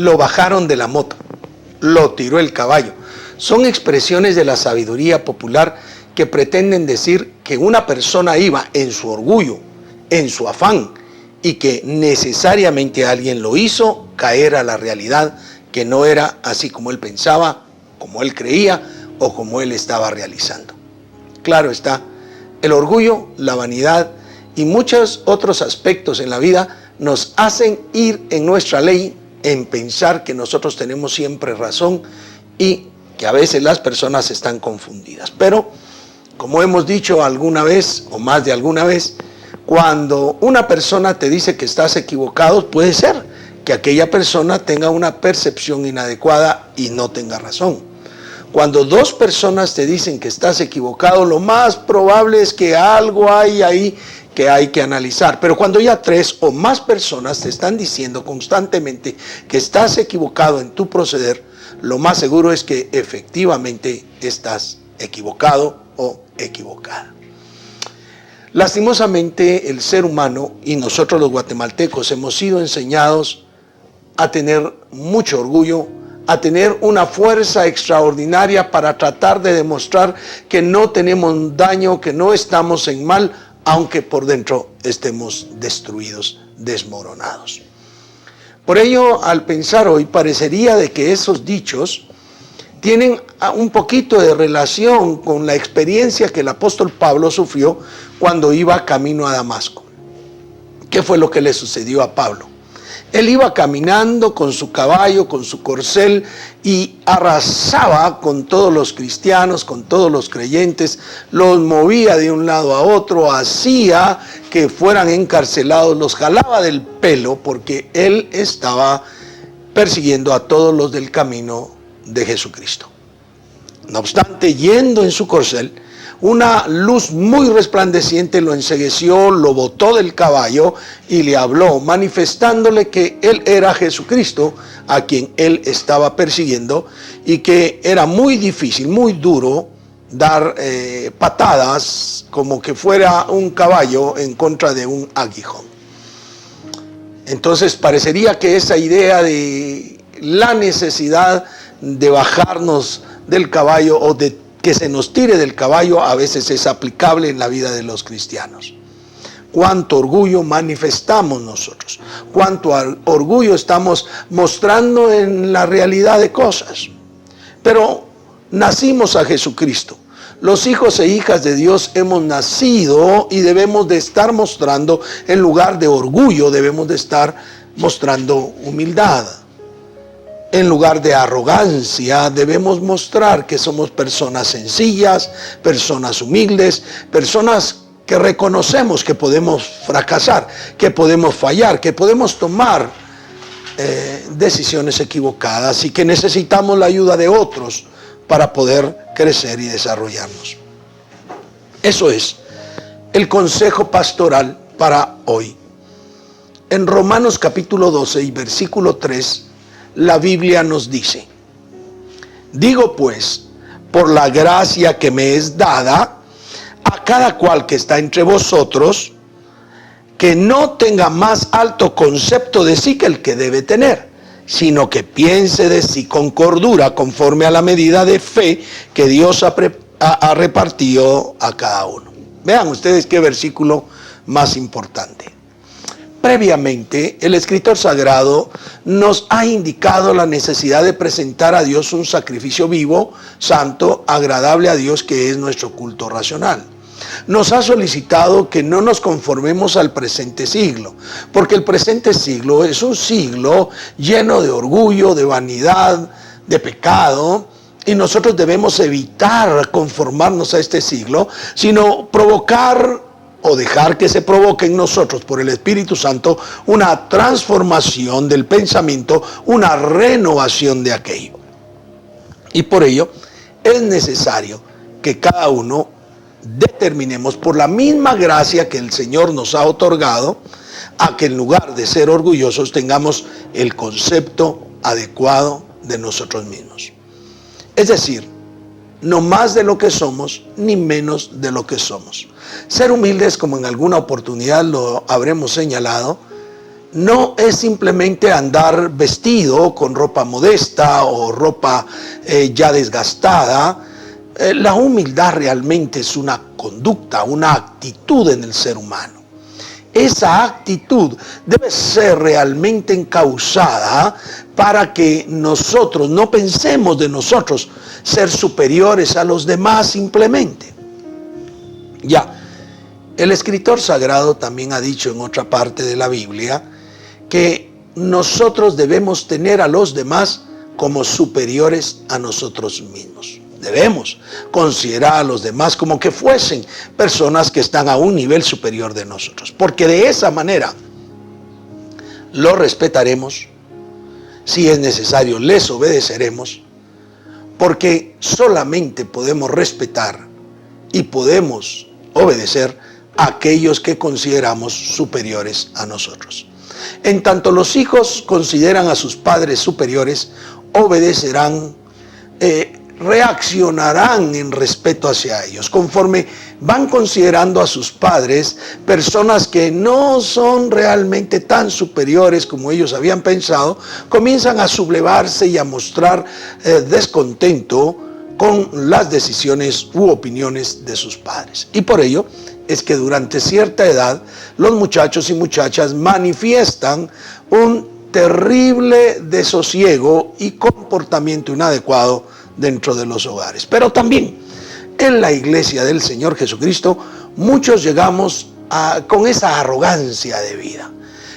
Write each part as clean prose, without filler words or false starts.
lo bajaron de la moto, lo tiró el caballo. Son expresiones de la sabiduría popular que pretenden decir que una persona iba en su orgullo, en su afán, y que necesariamente alguien lo hizo caer a la realidad que no era así como él pensaba, como él creía o como él estaba realizando. Claro está, el orgullo, la vanidad y muchos otros aspectos en la vida nos hacen ir en nuestra ley en pensar que nosotros tenemos siempre razón y que a veces las personas están confundidas. Pero, como hemos dicho alguna vez o más de alguna vez, cuando una persona te dice que estás equivocado, puede ser que aquella persona tenga una percepción inadecuada y no tenga razón. Cuando dos personas te dicen que estás equivocado, lo más probable es que algo hay ahí que hay que analizar. Pero cuando ya 3 o más personas te están diciendo constantemente que estás equivocado en tu proceder, lo más seguro es que efectivamente estás equivocado o equivocada. Lastimosamente, el ser humano y nosotros los guatemaltecos hemos sido enseñados a tener mucho orgullo, a tener una fuerza extraordinaria para tratar de demostrar que no tenemos daño, que no estamos en mal, aunque por dentro estemos destruidos, desmoronados. Por ello, al pensar hoy, parecería de que esos dichos tienen un poquito de relación con la experiencia que el apóstol Pablo sufrió cuando iba camino a Damasco. ¿Qué fue lo que le sucedió a Pablo? Él iba caminando con su caballo, con su corcel, y arrasaba con todos los cristianos, con todos los creyentes, los movía de un lado a otro, hacía que fueran encarcelados, los jalaba del pelo, porque él estaba persiguiendo a todos los del camino de Jesucristo. No obstante, yendo en su corcel, una luz muy resplandeciente lo encegueció, lo botó del caballo y le habló, manifestándole que él era Jesucristo, a quien él estaba persiguiendo, y que era muy difícil, muy duro dar patadas como que fuera un caballo en contra de un aguijón. Entonces parecería que esa idea de la necesidad de bajarnos del caballo o de que se nos tire del caballo a veces es aplicable en la vida de los cristianos. Cuánto orgullo manifestamos nosotros, cuánto orgullo estamos mostrando en la realidad de cosas. Pero nacimos a Jesucristo. Los hijos e hijas de Dios hemos nacido y debemos de estar mostrando, en lugar de orgullo, debemos de estar mostrando humildad. En lugar de arrogancia, debemos mostrar que somos personas sencillas, personas humildes, personas que reconocemos que podemos fracasar, que podemos fallar, que podemos tomar decisiones equivocadas y que necesitamos la ayuda de otros para poder crecer y desarrollarnos. Eso es el consejo pastoral para hoy. En Romanos capítulo 12 y versículo 3, la Biblia nos dice: digo pues, por la gracia que me es dada, a cada cual que está entre vosotros, que no tenga más alto concepto de sí que el que debe tener, sino que piense de sí con cordura, conforme a la medida de fe que Dios ha repartido a cada uno. Vean ustedes qué versículo más importante. Previamente, el escritor sagrado nos ha indicado la necesidad de presentar a Dios un sacrificio vivo, santo, agradable a Dios, que es nuestro culto racional. Nos ha solicitado que no nos conformemos al presente siglo, porque el presente siglo es un siglo lleno de orgullo, de vanidad, de pecado, y nosotros debemos evitar conformarnos a este siglo, sino provocar o dejar que se provoque en nosotros por el Espíritu Santo una transformación del pensamiento, una renovación de aquello. Y por ello es necesario que cada uno determinemos, por la misma gracia que el Señor nos ha otorgado, a que en lugar de ser orgullosos tengamos el concepto adecuado de nosotros mismos. Es decir, no más de lo que somos, ni menos de lo que somos. Ser humildes, como en alguna oportunidad lo habremos señalado, no es simplemente andar vestido con ropa modesta o ropa ya desgastada. La humildad realmente es una conducta, una actitud en el ser humano. Esa actitud debe ser realmente encauzada para que nosotros no pensemos de nosotros ser superiores a los demás simplemente. Ya, el escritor sagrado también ha dicho en otra parte de la Biblia que nosotros debemos tener a los demás como superiores a nosotros mismos. Debemos considerar a los demás como que fuesen personas que están a un nivel superior de nosotros, porque de esa manera los respetaremos, si es necesario les obedeceremos, porque solamente podemos respetar y podemos obedecer a aquellos que consideramos superiores a nosotros. En tanto los hijos consideran a sus padres superiores, obedecerán, reaccionarán en respeto hacia ellos, conforme van considerando a sus padres personas que no son realmente tan superiores como ellos habían pensado, comienzan a sublevarse y a mostrar descontento con las decisiones u opiniones de sus padres. Y por ello es que durante cierta edad los muchachos y muchachas manifiestan un terrible desosiego y comportamiento inadecuado dentro de los hogares. Pero también en la iglesia del Señor Jesucristo muchos llegamos con esa arrogancia de vida,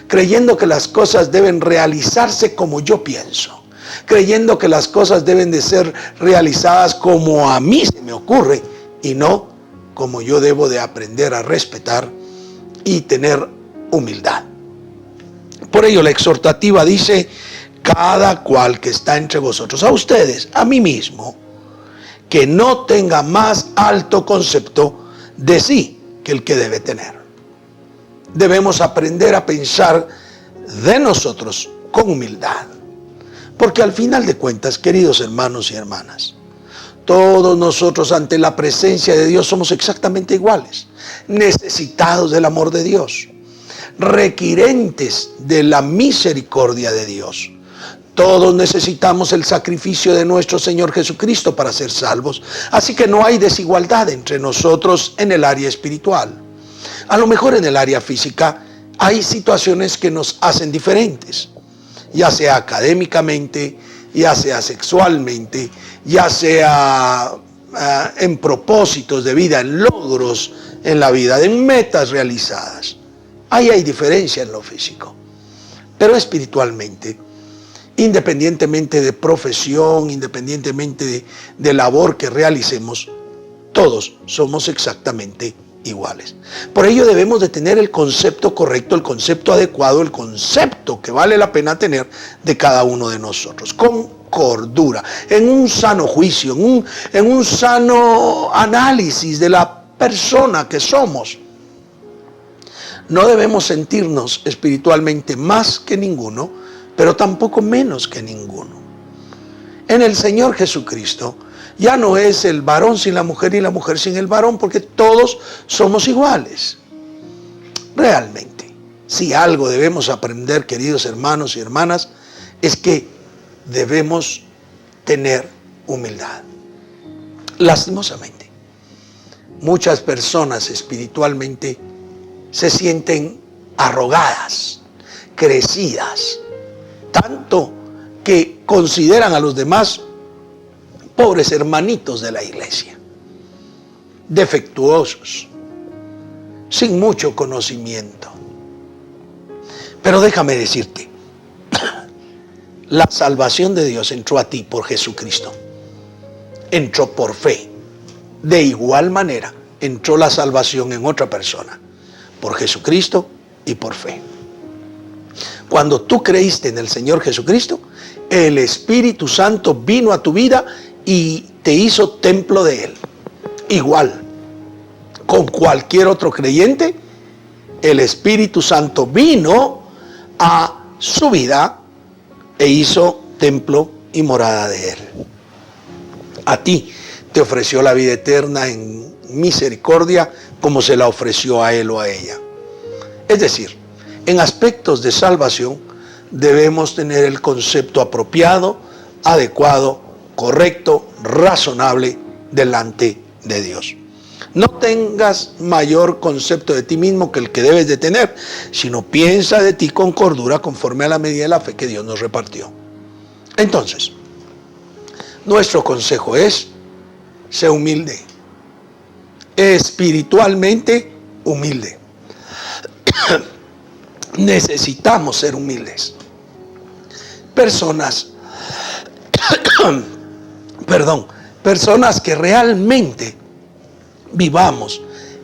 creyendo que las cosas deben realizarse como yo pienso, creyendo que las cosas deben de ser realizadas como a mí se me ocurre y no como yo debo de aprender a respetar y tener humildad. Por ello la exhortativa dice: cada cual que está entre vosotros, a ustedes, a mí mismo, que no tenga más alto concepto de sí que el que debe tener. Debemos aprender a pensar de nosotros con humildad, porque al final de cuentas, queridos hermanos y hermanas, todos nosotros ante la presencia de Dios somos exactamente iguales, necesitados del amor de Dios, requirentes de la misericordia de Dios. Todos necesitamos el sacrificio de nuestro Señor Jesucristo para ser salvos, así que no hay desigualdad entre nosotros en el área espiritual. A lo mejor en el área física hay situaciones que nos hacen diferentes, ya sea académicamente, ya sea sexualmente, ya sea en propósitos de vida, en logros en la vida, en metas realizadas. Ahí hay diferencia en lo físico, pero espiritualmente, independientemente de profesión, independientemente de labor que realicemos, todos somos exactamente iguales. Por ello debemos de tener el concepto correcto, el concepto adecuado, el concepto que vale la pena tener de cada uno de nosotros, con cordura, en un sano juicio, en un sano análisis de la persona que somos. No debemos sentirnos espiritualmente más que ninguno, pero tampoco menos que ninguno. En el Señor Jesucristo ya no es el varón sin la mujer y la mujer sin el varón, porque todos somos iguales. Realmente, si algo debemos aprender, queridos hermanos y hermanas, es que debemos tener humildad. Lastimosamente, muchas personas espiritualmente se sienten arrogadas, crecidas, tanto que consideran a los demás pobres hermanitos de la iglesia, defectuosos, sin mucho conocimiento. Pero déjame decirte, la salvación de Dios entró a ti por Jesucristo, entró por fe. De igual manera entró la salvación en otra persona, por Jesucristo y por fe. Cuando tú creíste en el Señor Jesucristo, el Espíritu Santo vino a tu vida y te hizo templo de Él. Igual, con cualquier otro creyente, el Espíritu Santo vino a su vida e hizo templo y morada de Él. A ti te ofreció la vida eterna en misericordia como se la ofreció a él o a ella. Es decir, en aspectos de salvación, debemos tener el concepto apropiado, adecuado, correcto, razonable delante de Dios. No tengas mayor concepto de ti mismo que el que debes de tener, sino piensa de ti con cordura conforme a la medida de la fe que Dios nos repartió. Entonces, nuestro consejo es: sé humilde, espiritualmente humilde. Necesitamos ser humildes. Personas que realmente vivamos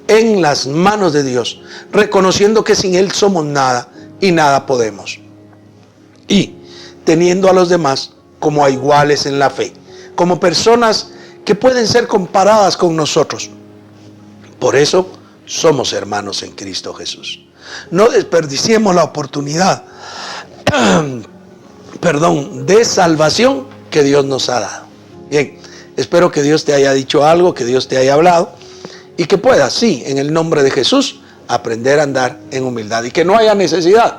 en las manos de Dios, reconociendo que sin Él somos nada y nada podemos. Y teniendo a los demás como a iguales en la fe, como personas que pueden ser comparadas con nosotros. Por eso somos hermanos en Cristo Jesús. No desperdiciemos la oportunidad de salvación que Dios nos ha dado. Bien, espero que Dios te haya dicho algo, que Dios te haya hablado y que puedas, sí, en el nombre de Jesús, aprender a andar en humildad y que no haya necesidad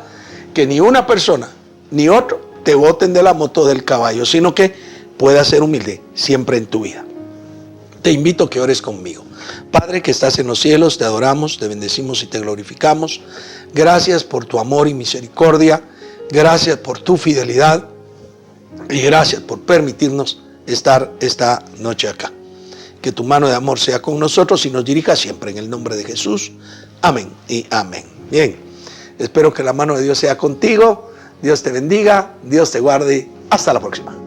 que ni una persona ni otro te boten de la moto del caballo, sino que puedas ser humilde siempre en tu vida. Te invito a que ores conmigo. Padre que estás en los cielos, te adoramos, te bendecimos y te glorificamos. Gracias por tu amor y misericordia. Gracias por tu fidelidad. Y gracias por permitirnos estar esta noche acá. Que tu mano de amor sea con nosotros y nos dirija siempre en el nombre de Jesús. Amén y amén. Bien, espero que la mano de Dios sea contigo. Dios te bendiga, Dios te guarde. Hasta la próxima.